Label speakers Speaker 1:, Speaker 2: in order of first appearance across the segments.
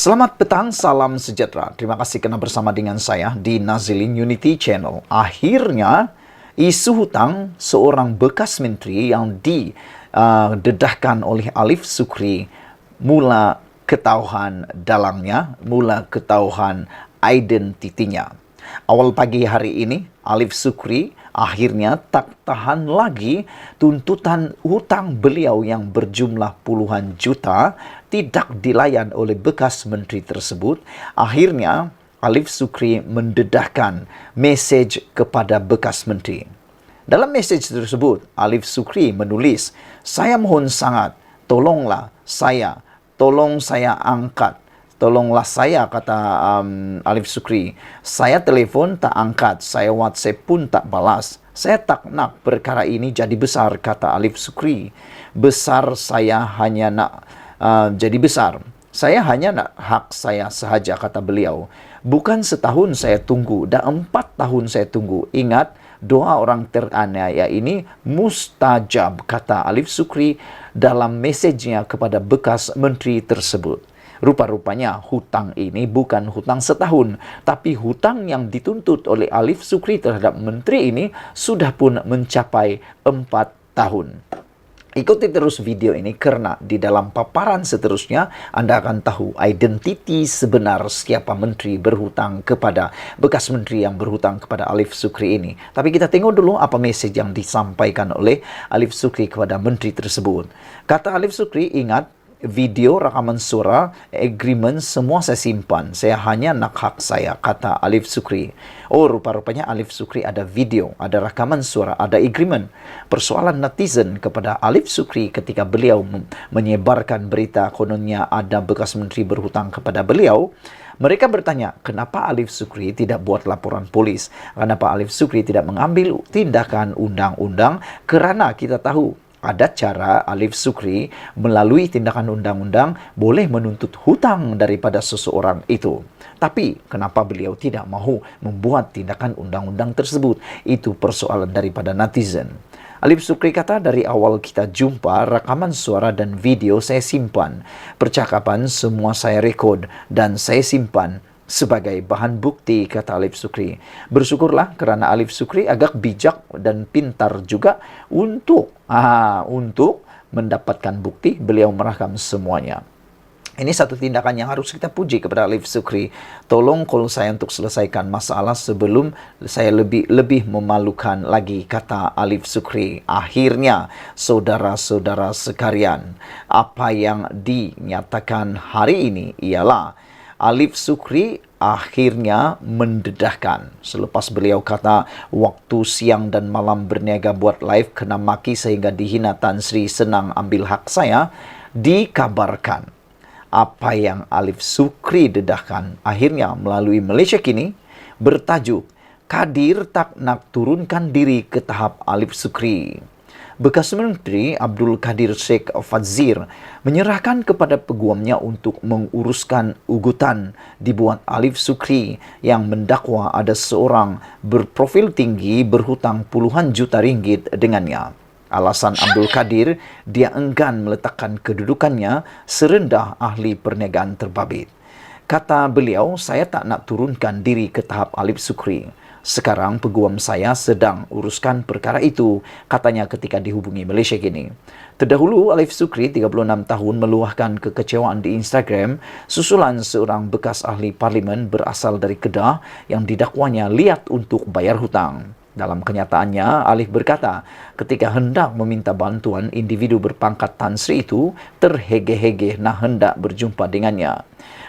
Speaker 1: Selamat petang, salam sejahtera. Terima kasih kerana bersama dengan saya di Nazilin Unity Channel. Akhirnya, isu hutang seorang bekas menteri yang didedahkan oleh Alif Sukri mula ketahuan dalangnya, mula ketahuan identitinya. Awal pagi hari ini, Alif Sukri akhirnya tak tahan lagi tuntutan hutang beliau yang berjumlah puluhan juta tidak dilayan oleh bekas menteri tersebut. Akhirnya, Alif Sukri mendedahkan mesej kepada bekas menteri. Dalam mesej tersebut, Alif Sukri menulis, "Saya mohon sangat, tolong saya angkat. Tolonglah saya," kata Alif Sukri. "Saya telefon tak angkat, saya WhatsApp pun tak balas. Saya tak nak perkara ini jadi besar," kata Alif Sukri. "Besar saya hanya nak jadi besar. Saya hanya nak hak saya sahaja," kata beliau. "Bukan setahun saya tunggu, dah 4 tahun saya tunggu. Ingat, doa orang teraniaya ini mustajab," kata Alif Sukri dalam mesejnya kepada bekas menteri tersebut. Rupa-rupanya hutang ini bukan hutang setahun, tapi hutang yang dituntut oleh Alif Sukri terhadap menteri ini sudah pun mencapai 4 tahun. Ikuti terus video ini kerana di dalam paparan seterusnya Anda akan tahu identiti sebenar siapa menteri berhutang kepada bekas menteri yang berhutang kepada Alif Sukri ini. Tapi kita tengok dulu apa mesej yang disampaikan oleh Alif Sukri kepada menteri tersebut. Kata Alif Sukri, "Ingat, video, rakaman suara, agreement, semua saya simpan. Saya hanya nak hak saya," kata Alif Sukri. Oh, rupa-rupanya Alif Sukri ada video, ada rakaman suara, ada agreement. Persoalan netizen kepada Alif Sukri ketika beliau menyebarkan berita kononnya ada bekas menteri berhutang kepada beliau, mereka bertanya, kenapa Alif Sukri tidak buat laporan polis? Kenapa Alif Sukri tidak mengambil tindakan undang-undang? Kerana kita tahu ada cara Alif Sukri melalui tindakan undang-undang boleh menuntut hutang daripada seseorang itu. Tapi kenapa beliau tidak mahu membuat tindakan undang-undang tersebut? Itu persoalan daripada netizen. Alif Sukri kata, "Dari awal kita jumpa, rakaman suara dan video saya simpan. Percakapan semua saya rekod dan saya simpan sebagai bahan bukti," kata Alif Sukri. Bersyukurlah kerana Alif Sukri agak bijak dan pintar juga untuk mendapatkan bukti. Beliau merakam semuanya. Ini satu tindakan yang harus kita puji kepada Alif Sukri. Tolong call saya untuk selesaikan masalah sebelum saya lebih memalukan lagi, kata Alif Sukri. Akhirnya, saudara-saudara sekalian, apa yang dinyatakan hari ini ialah Alif Sukri akhirnya mendedahkan. Selepas beliau kata waktu siang dan malam berniaga buat live kena maki sehingga dihina Tan Sri senang ambil hak saya, dikabarkan apa yang Alif Sukri dedahkan akhirnya melalui Malaysia Kini bertajuk "Kadir tak nak turunkan diri ke tahap Alif Sukri." Bekas Menteri Abdul Kadir Sheikh Fadzir menyerahkan kepada peguamnya untuk menguruskan ugutan dibuat Alif Sukri yang mendakwa ada seorang berprofil tinggi berhutang puluhan juta ringgit dengannya. Alasan Abdul Kadir, dia enggan meletakkan kedudukannya serendah ahli perniagaan terbabit. Kata beliau, "Saya tak nak turunkan diri ke tahap Alif Sukri. Sekarang peguam saya sedang uruskan perkara itu," katanya ketika dihubungi Malaysia Kini. Terdahulu, Alif Sukri, 36 tahun, meluahkan kekecewaan di Instagram susulan seorang bekas ahli parlimen berasal dari Kedah yang didakwanya liat untuk bayar hutang. Dalam kenyataannya, Alif berkata, ketika hendak meminta bantuan, individu berpangkat Tan Sri itu terhege-hege nak hendak berjumpa dengannya.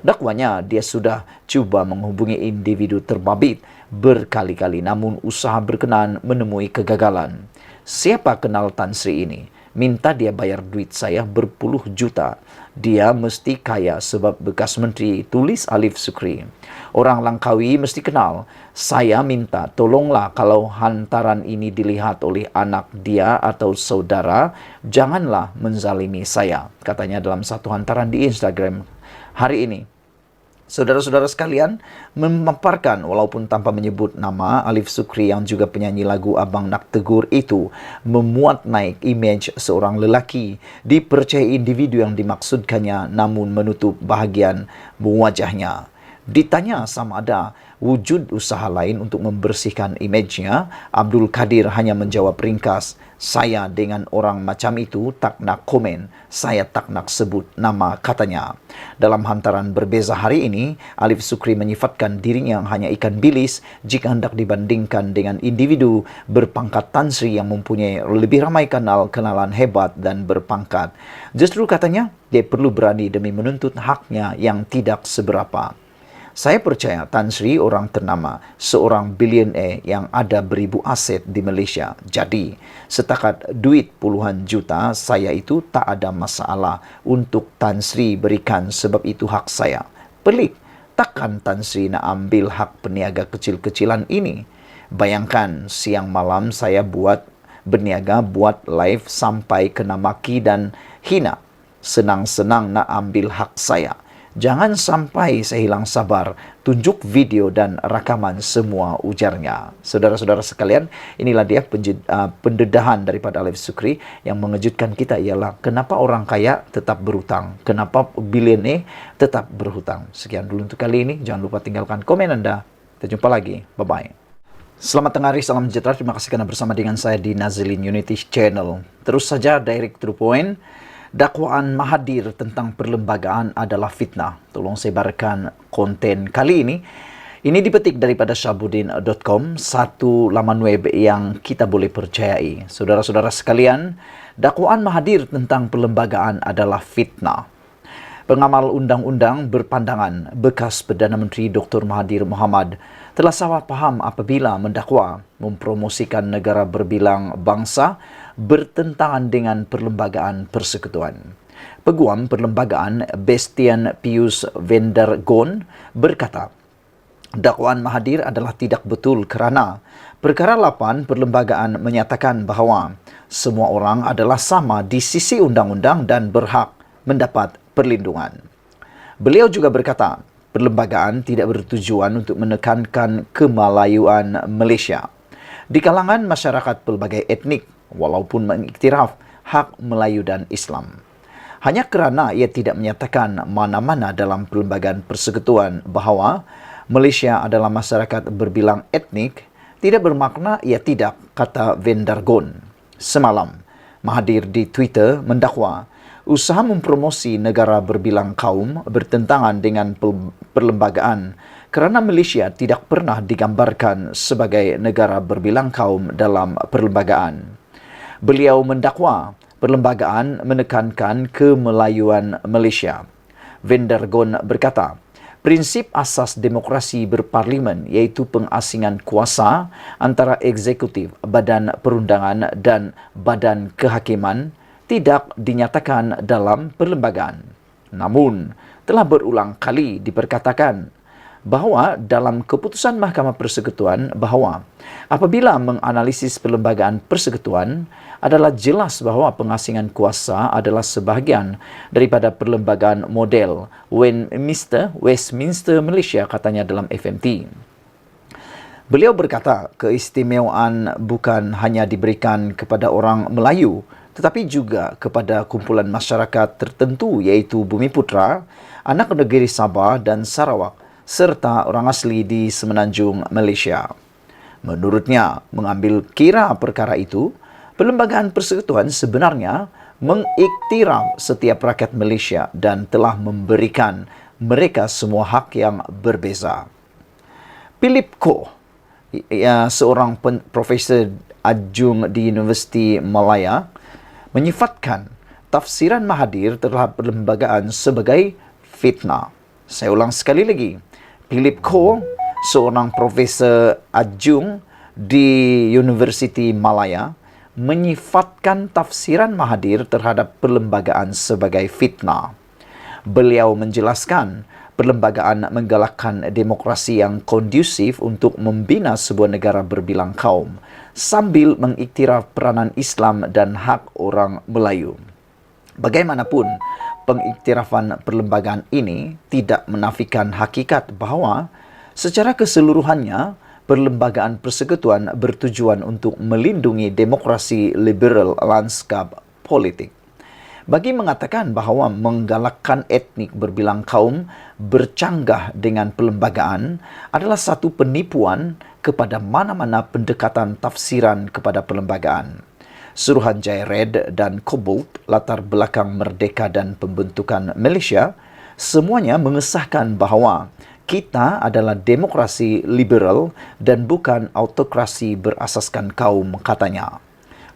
Speaker 1: Dakwanya, dia sudah cuba menghubungi individu terbabit berkali-kali namun usaha berkenaan menemui kegagalan. "Siapa kenal Tan Sri ini? Minta dia bayar duit saya berpuluh juta. Dia mesti kaya sebab bekas menteri," tulis Alif Sukri. "Orang Langkawi mesti kenal. Saya minta tolonglah kalau hantaran ini dilihat oleh anak dia atau saudara, janganlah menzalimi saya," katanya dalam satu hantaran di Instagram hari ini. Saudara-saudara sekalian, memaparkan walaupun tanpa menyebut nama, Alif Sukri yang juga penyanyi lagu Abang Nak Tegur itu memuat naik imej seorang lelaki, dipercayai individu yang dimaksudkannya namun menutup bahagian wajahnya. Ditanya sama ada wujud usaha lain untuk membersihkan imejnya, Abdul Kadir hanya menjawab ringkas, "Saya dengan orang macam itu tak nak komen, saya tak nak sebut nama," katanya. Dalam hantaran berbeza hari ini, Alif Sukri menyifatkan dirinya hanya ikan bilis jika hendak dibandingkan dengan individu berpangkat Tan Sri yang mempunyai lebih ramai kenalan hebat dan berpangkat. Justru katanya, dia perlu berani demi menuntut haknya yang tidak seberapa. Saya percaya Tan Sri orang ternama, seorang bilioner yang ada beribu aset di Malaysia. Jadi, setakat duit puluhan juta, saya itu tak ada masalah untuk Tan Sri berikan sebab itu hak saya. Pelik, takkan Tan Sri nak ambil hak peniaga kecil-kecilan ini? Bayangkan siang malam saya berniaga buat live sampai kena maki dan hina. Senang-senang nak ambil hak saya. Jangan sampai saya hilang sabar, tunjuk video dan rakaman semua, ujarnya. Saudara-saudara sekalian, inilah dia pendedahan daripada Alif Sukri yang mengejutkan kita ialah kenapa orang kaya tetap berhutang, kenapa bilioner tetap berhutang. Sekian dulu untuk kali ini, jangan lupa tinggalkan komen Anda. Kita jumpa lagi, bye-bye. Selamat tengah hari, salam sejahtera, terima kasih karena bersama dengan saya di Nazilin Unity Channel. Terus saja direct to the point. Dakwaan Mahathir tentang perlembagaan adalah fitnah. Tolong sebarkan konten kali ini. Ini dipetik daripada Shabuddin.com, satu laman web yang kita boleh percayai. Saudara-saudara sekalian, dakwaan Mahathir tentang perlembagaan adalah fitnah. Pengamal undang-undang berpandangan bekas Perdana Menteri Dr. Mahathir Mohamad telah salah faham apabila mendakwa mempromosikan negara berbilang bangsa bertentangan dengan perlembagaan persekutuan. Peguam perlembagaan Bastian Pius van der Goon berkata, dakwaan Mahathir adalah tidak betul kerana perkara 8 perlembagaan menyatakan bahawa semua orang adalah sama di sisi undang-undang dan berhak mendapat perlindungan. Beliau juga berkata, perlembagaan tidak bertujuan untuk menekankan kemalayuan Malaysia di kalangan masyarakat pelbagai etnik walaupun mengiktiraf hak Melayu dan Islam. Hanya kerana ia tidak menyatakan mana-mana dalam perlembagaan persekutuan bahawa Malaysia adalah masyarakat berbilang etnik, tidak bermakna ia tidak, kata van der Goon. Semalam, Mahathir di Twitter mendakwa usaha mempromosi negara berbilang kaum bertentangan dengan perlembagaan kerana Malaysia tidak pernah digambarkan sebagai negara berbilang kaum dalam perlembagaan. Beliau mendakwa perlembagaan menekankan kemelayuan Malaysia. Van der Goon berkata, prinsip asas demokrasi berparlimen iaitu pengasingan kuasa antara eksekutif, badan perundangan dan badan kehakiman tidak dinyatakan dalam perlembagaan. Namun, telah berulang kali diperkatakan bahawa dalam keputusan Mahkamah Persekutuan bahawa apabila menganalisis perlembagaan persekutuan adalah jelas bahawa pengasingan kuasa adalah sebahagian daripada perlembagaan model Westminster Malaysia, katanya dalam FMT. Beliau berkata, keistimewaan bukan hanya diberikan kepada orang Melayu tetapi juga kepada kumpulan masyarakat tertentu iaitu Bumiputra, anak negeri Sabah dan Sarawak serta orang asli di Semenanjung Malaysia. Menurutnya, mengambil kira perkara itu, perlembagaan persekutuan sebenarnya mengiktiraf setiap rakyat Malaysia dan telah memberikan mereka semua hak yang berbeza. Philip Koh, seorang profesor adjung di Universiti Malaya, menyifatkan tafsiran Mahathir terhadap perlembagaan sebagai fitnah. Saya ulang sekali lagi. Philip Koh, seorang profesor adjung di Universiti Malaya, menyifatkan tafsiran Mahathir terhadap perlembagaan sebagai fitnah. Beliau menjelaskan perlembagaan menggalakkan demokrasi yang kondusif untuk membina sebuah negara berbilang kaum sambil mengiktiraf peranan Islam dan hak orang Melayu. Bagaimanapun, pengiktirafan perlembagaan ini tidak menafikan hakikat bahawa secara keseluruhannya perlembagaan persekutuan bertujuan untuk melindungi demokrasi liberal lanskap politik. Bagi mengatakan bahawa menggalakkan etnik berbilang kaum bercanggah dengan perlembagaan adalah satu penipuan kepada mana-mana pendekatan tafsiran kepada perlembagaan. Suruhanjaya Red dan Cobalt, latar belakang merdeka dan pembentukan Malaysia, semuanya mengesahkan bahawa kita adalah demokrasi liberal dan bukan autokrasi berasaskan kaum, katanya.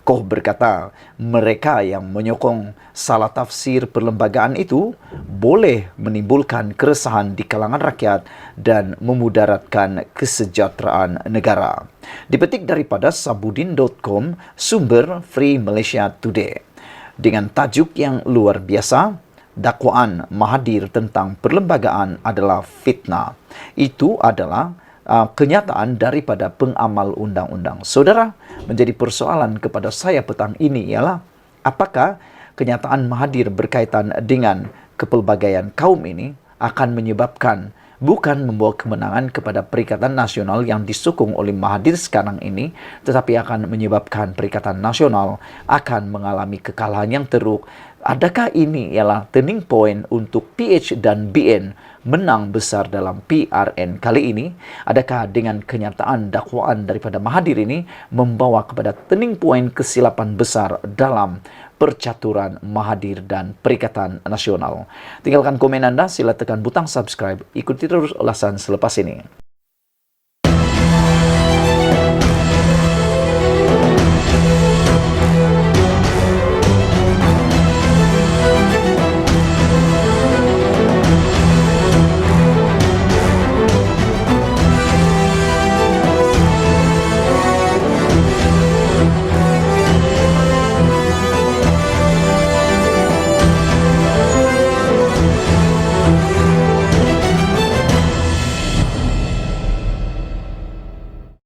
Speaker 1: Koh berkata, mereka yang menyokong salah tafsir perlembagaan itu boleh menimbulkan keresahan di kalangan rakyat dan memudaratkan kesejahteraan negara. Dipetik daripada sabudin.com, sumber Free Malaysia Today. Dengan tajuk yang luar biasa, dakwaan Mahathir tentang perlembagaan adalah fitnah. Itu adalah kenyataan daripada pengamal undang-undang. Saudara, menjadi persoalan kepada saya petang ini ialah apakah kenyataan Mahathir berkaitan dengan kepelbagaian kaum ini akan menyebabkan bukan membawa kemenangan kepada Perikatan Nasional yang disokong oleh Mahathir sekarang ini, tetapi akan menyebabkan Perikatan Nasional akan mengalami kekalahan yang teruk. Adakah ini ialah turning point untuk PH dan BN menang besar dalam PRN kali ini? Adakah dengan kenyataan dakwaan daripada Mahathir ini membawa kepada turning point kesilapan besar dalam percaturan Mahathir dan Perikatan Nasional? Tinggalkan komen anda, sila tekan butang subscribe, ikuti terus ulasan selepas ini.